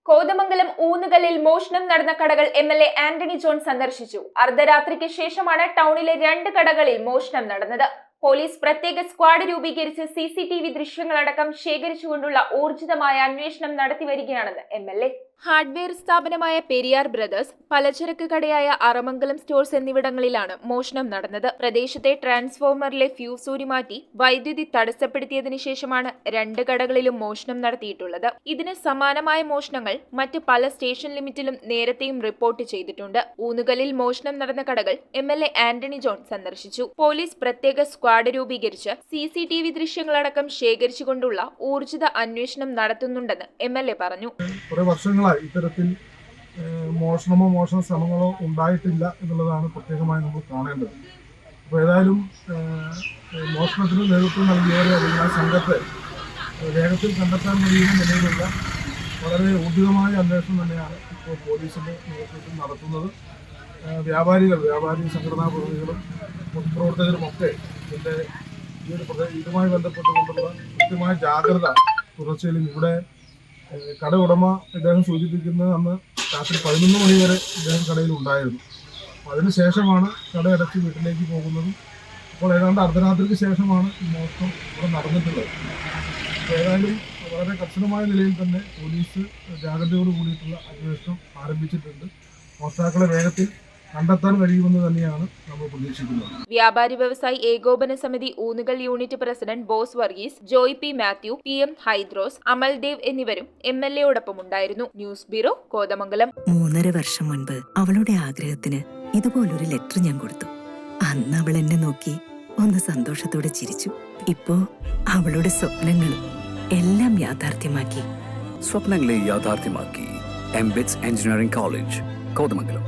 കോതമംഗലം ഊന്നുകല്ലിൽ മോഷണം നടന്ന കടകൾ എംഎൽഎ ആന്റണി ജോൺ സന്ദർശിച്ചു. അർദ്ധരാത്രിക്ക് ശേഷമാണ് ടൗണിലെ 2 കടകളിൽ മോഷണം നടന്നത്. പോലീസ് പ്രത്യേക സ്ക്വാഡ് രൂപീകരിച്ച് സിസിടിവി ദൃശ്യങ്ങളടക്കം ശേഖരിച്ചുകൊണ്ടുള്ള ഊർജിതമായ അന്വേഷണം നടത്തിവരികയാണെന്ന് എംഎൽഎ. ഹാർഡ്വെയർ സ്ഥാപനമായ പെരിയാർ ബ്രദേഴ്സ്, പലചരക്ക് കടയായ അറമംഗലം സ്റ്റോഴ്സ് എന്നിവിടങ്ങളിലാണ് മോഷണം നടന്നത്. പ്രദേശത്തെ ട്രാൻസ്ഫോമറിലെ ഫ്യൂസ് ഊരിമാറ്റി വൈദ്യുതി തടസ്സപ്പെടുത്തിയതിനു ശേഷമാണ് 2 കടകളിലും മോഷണം നടത്തിയിട്ടുള്ളത്. ഇതിന് സമാനമായ മോഷണങ്ങൾ മറ്റ് പല സ്റ്റേഷൻ ലിമിറ്റിലും നേരത്തെയും റിപ്പോർട്ട് ചെയ്തിട്ടുണ്ട്. ഊന്നുകല്ലിൽ മോഷണം നടന്ന കടകൾ എംഎൽഎ ആന്റണി ജോൺ സന്ദർശിച്ചു. പോലീസ് പ്രത്യേക സ്ക്വാഡ് രൂപീകരിച്ച് സിസിടിവി ദൃശ്യങ്ങളടക്കം ശേഖരിച്ചുകൊണ്ടുള്ള ഊർജിത അന്വേഷണം നടത്തുന്നുണ്ടെന്ന് എംഎൽഎ പറഞ്ഞു. ഇത്തരത്തിൽ മോഷണമോ മോഷണ ശ്രമങ്ങളോ ഉണ്ടായിട്ടില്ല എന്നുള്ളതാണ് പ്രത്യേകമായി നമ്മൾ കാണേണ്ടത്. അപ്പോൾ ഏതായാലും മോഷണത്തിന് നേതൃത്വം നൽകിയവരെ അല്ലെങ്കിൽ ആ സംഘത്തെ വേഗത്തിൽ കണ്ടെത്താൻ കഴിയുന്ന നിലയിലുള്ള വളരെ ഊർജിതമായ അന്വേഷണം തന്നെയാണ് ഇപ്പോൾ പോലീസിൻ്റെ നേതൃത്വത്തിൽ നടത്തുന്നത്. വ്യാപാരി സംഘടനാ പ്രതിനിധികളും പൊതുപ്രവർത്തകരുമൊക്കെ ഇതുമായി ബന്ധപ്പെട്ടുകൊണ്ടുള്ള കൃത്യമായ ജാഗ്രത തുടർച്ചയിലും ഇവിടെ കട ഉടമ ഇദ്ദേഹം സൂചിപ്പിക്കുന്നത് അന്ന് രാത്രി 11 മണി വരെ ഇദ്ദേഹം കടയിൽ ഉണ്ടായിരുന്നു. അതിനുശേഷമാണ് കട അടച്ച് വീട്ടിലേക്ക് പോകുന്നതും. അപ്പോൾ ഏതാണ്ട് അർദ്ധരാത്രിക്ക് ശേഷമാണ് ഈ മോഷണം ഇവിടെ നടന്നിട്ടുള്ളത്. ഏതായാലും വളരെ കർശനമായ നിലയിൽ തന്നെ പോലീസ് ജാഗ്രതയോട് കൂടിയിട്ടുള്ള അന്വേഷണം ആരംഭിച്ചിട്ടുണ്ട്. മോഷ്ടാക്കളെ വേഗത്തിൽ കണ്ടെത്താൻ കഴിയുമെന്ന് തന്നെയാണ് നമ്മൾ പ്രതീക്ഷിക്കുന്നത്. വ്യാപാരി വ്യവസായി ഏകോപന സമിതി Oonnukal unit president Bose Varghese, Joy P Mathew, PM Hydros, Amal Dev എന്നിവരും എംഎൽഎയോടൊപ്പം ഉണ്ടായിരുന്നു. News bureau, Kothamangalam. 3.5 വർഷം മുൻപ് അവളുടെ ആഗ്രഹത്തിന് ഇതുപോലൊരു ലെറ്റർ ഞാൻ കൊടുത്തു. അന്ന് അവൾ എന്നെ നോക്കി ഒന്ന് സന്തോഷത്തോടെ ചിരിച്ചു. ഇപ്പോ അവളുടെ സ്വപ്നങ്ങളും എല്ലാം യാഥാർത്ഥ്യമാക്കി. സ്വപ്നങ്ങളെ യാഥാർത്ഥ്യമാക്കി എംബിറ്റ്സ് എഞ്ചിനീയറിംഗ് കോളേജ്, കോതമംഗലം.